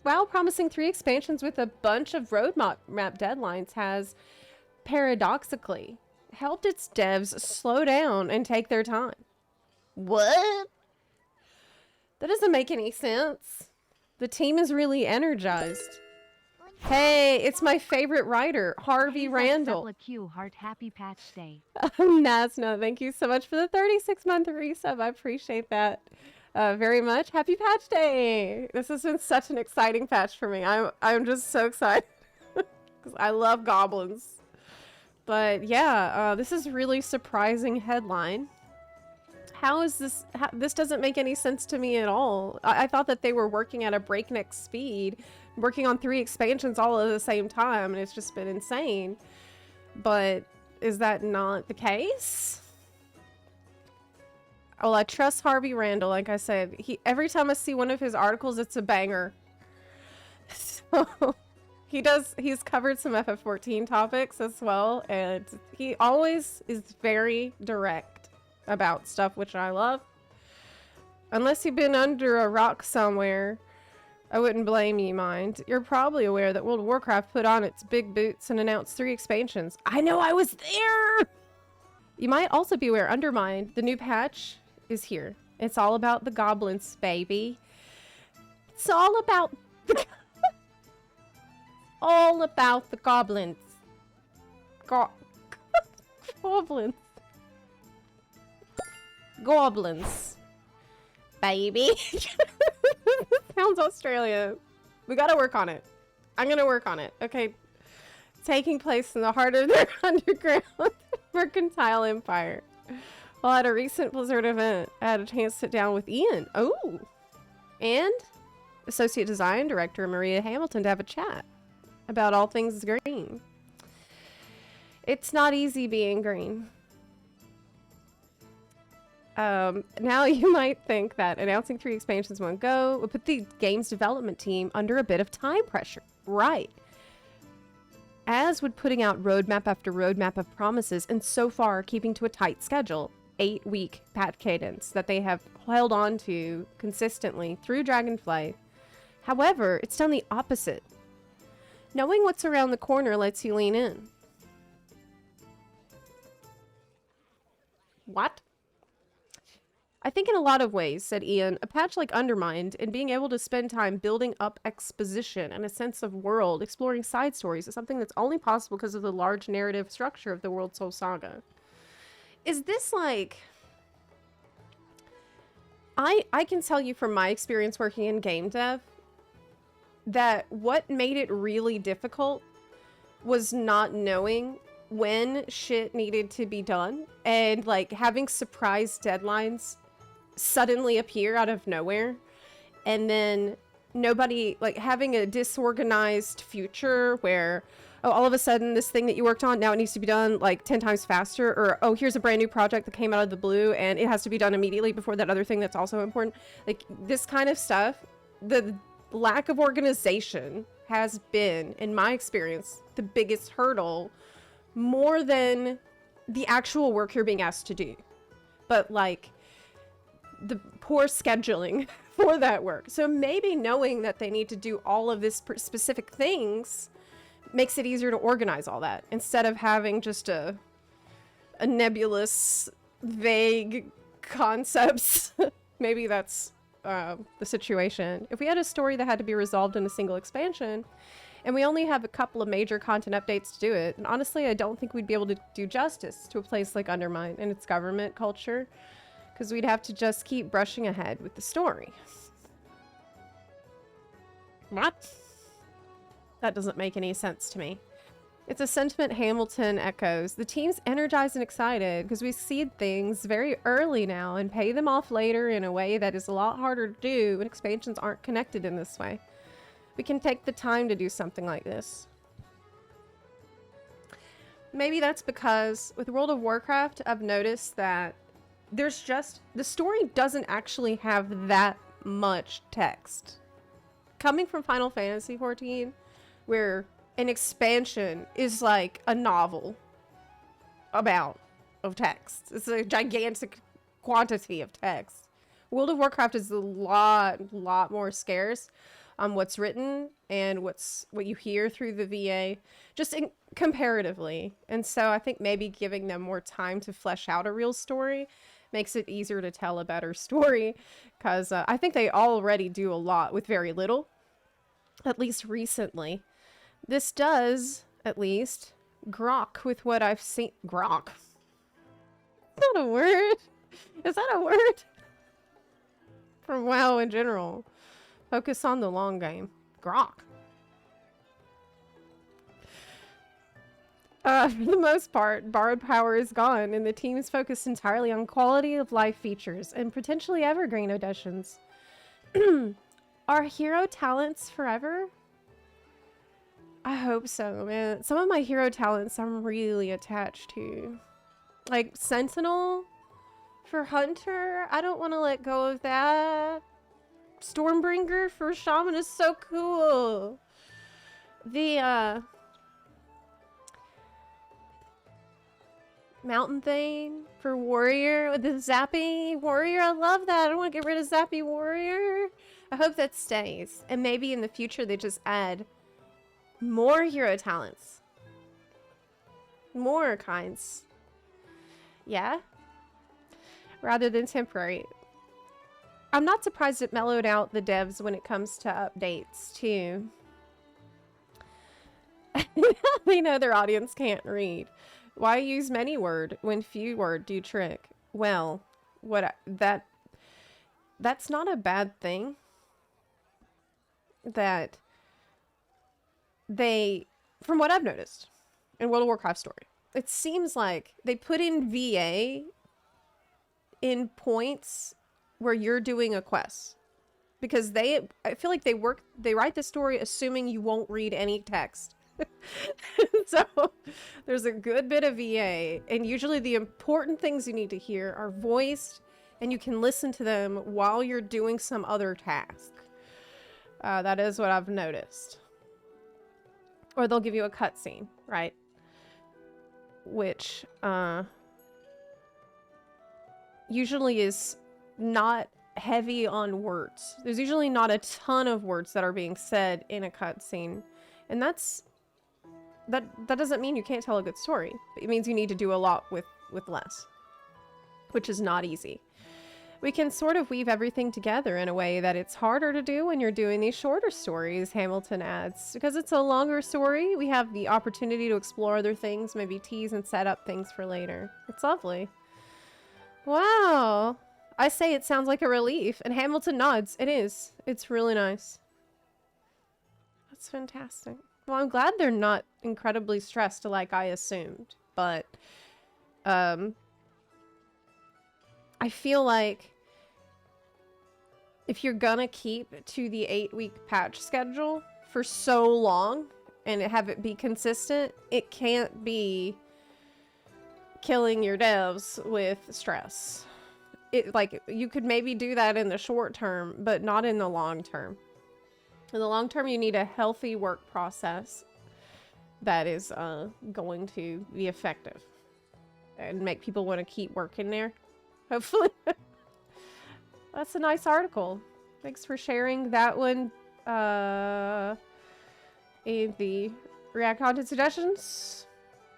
While promising 3 expansions with a bunch of roadmap deadlines has, paradoxically, helped its devs slow down and take their time. What? That doesn't make any sense. The team is really energized. Hey, it's my favorite writer, Harvey Randall. Zepla Q heart happy patch day. Nasna, thank you so much for the 36-month resub. I appreciate that very much. Happy patch day! This has been such an exciting patch for me. I'm just so excited because I love goblins. But yeah, this is really surprising headline. How is this? This doesn't make any sense to me at all. I thought that they were working at a breakneck speed, working on 3 expansions all at the same time, and it's just been insane. But is that not the case? Well, I trust Harvey Randall. Like I said, every time I see one of his articles, it's a banger. So he's covered some FF14 topics as well, and he always is very direct about stuff, which I love. Unless you've been under a rock somewhere, I wouldn't blame you, mind. You're probably aware that World of Warcraft put on its big boots and announced 3 expansions. I know, I was there! You might also be aware, Undermined, the new patch is here. It's all about the goblins, baby. It's all about the all about the goblins. Goblins. Goblins. Baby. Sounds Australian. We gotta work on it. I'm gonna work on it. Okay. Taking place in the heart of their underground mercantile empire. Well, at a recent Blizzard event, I had a chance to sit down with Ian. Oh! And Associate Design Director Maria Hamilton to have a chat about all things green. It's not easy being green. Now you might think that announcing 3 expansions in one go would put the game's development team under a bit of time pressure. Right. As would putting out roadmap after roadmap of promises, and so far keeping to a tight schedule, 8-week patch cadence that they have held on to consistently through Dragonflight. However, it's done the opposite. Knowing what's around the corner lets you lean in. What? I think in a lot of ways, said Ian, a patch like Undermined and being able to spend time building up exposition and a sense of world, exploring side stories is something that's only possible because of the large narrative structure of the World Soul Saga. Is this like... I can tell you from my experience working in game dev that what made it really difficult was not knowing when shit needed to be done and like having surprise deadlines suddenly appear out of nowhere, and then nobody, like having a disorganized future where, oh, all of a sudden this thing that you worked on, now it needs to be done like 10 times faster, or oh, here's a brand new project that came out of the blue and it has to be done immediately before that other thing that's also important. Like this kind of stuff, the lack of organization has been, in my experience, the biggest hurdle, more than the actual work you're being asked to do. But like the poor scheduling for that work. So maybe knowing that they need to do all of this specific things makes it easier to organize all that instead of having just a nebulous, vague concepts. Maybe that's the situation. If we had a story that had to be resolved in a single expansion and we only have a couple of major content updates to do it, and honestly I don't think we'd be able to do justice to a place like Undermine and its government culture, because we'd have to just keep brushing ahead with the story. What? That doesn't make any sense to me. It's a sentiment Hamilton echoes. The team's energized and excited because we seed things very early now and pay them off later in a way that is a lot harder to do when expansions aren't connected in this way. We can take the time to do something like this. Maybe that's because with World of Warcraft, I've noticed that there's just, the story doesn't actually have that much text. Coming from Final Fantasy XIV, where an expansion is like a novel of text. It's a gigantic quantity of text. World of Warcraft is a lot more scarce. on what's written and what you hear through the VA, just comparatively. And so I think maybe giving them more time to flesh out a real story makes it easier to tell a better story, because I think they already do a lot with very little, at least recently. This does, at least, grok with what I've seen. Grok. Is that a word? Is that a word? For WoW in general. Focus on the long game. Grok. For the most part, borrowed power is gone, and the team is focused entirely on quality of life features and potentially evergreen additions. Are hero talents forever? I hope so, man. Some of my hero talents I'm really attached to. Like Sentinel for Hunter, I don't want to let go of that. Stormbringer for Shaman is so cool. The Mountain Thane for Warrior with the Zappy Warrior. I love that. I don't want to get rid of Zappy Warrior. I hope that stays. And maybe in the future they just add more hero talents. More kinds. Yeah? Rather than temporary. I'm not surprised it mellowed out the devs when it comes to updates, too. They know their audience can't read. Why use many word when few word do trick? Well, that's not a bad thing. That they, from what I've noticed in World of Warcraft story, it seems like they put in VA in points where you're doing a quest, because I feel like they write the story assuming you won't read any text. So there's a good bit of VA, and usually the important things you need to hear are voiced, and you can listen to them while you're doing some other task. That is what I've noticed. Or they'll give you a cutscene, right? Which usually is not heavy on words. There's usually not a ton of words that are being said in a cutscene, and that doesn't mean you can't tell a good story. It means you need to do a lot with less, which is not easy. We can sort of weave everything together in a way that it's harder to do when you're doing these shorter stories, Hamilton adds. Because it's a longer story, we have the opportunity to explore other things, maybe tease and set up things for later. It's lovely. Wow. I say it sounds like a relief, and Hamilton nods. It is. It's really nice. That's fantastic. Well, I'm glad they're not incredibly stressed like I assumed, but I feel like if you're gonna keep to the 8-week patch schedule for so long and have it be consistent, it can't be killing your devs with stress. Like, you could maybe do that in the short term, but not in the long term. In the long term, you need a healthy work process that is going to be effective and make people want to keep working there, hopefully. That's a nice article. Thanks for sharing that one in the React content suggestions.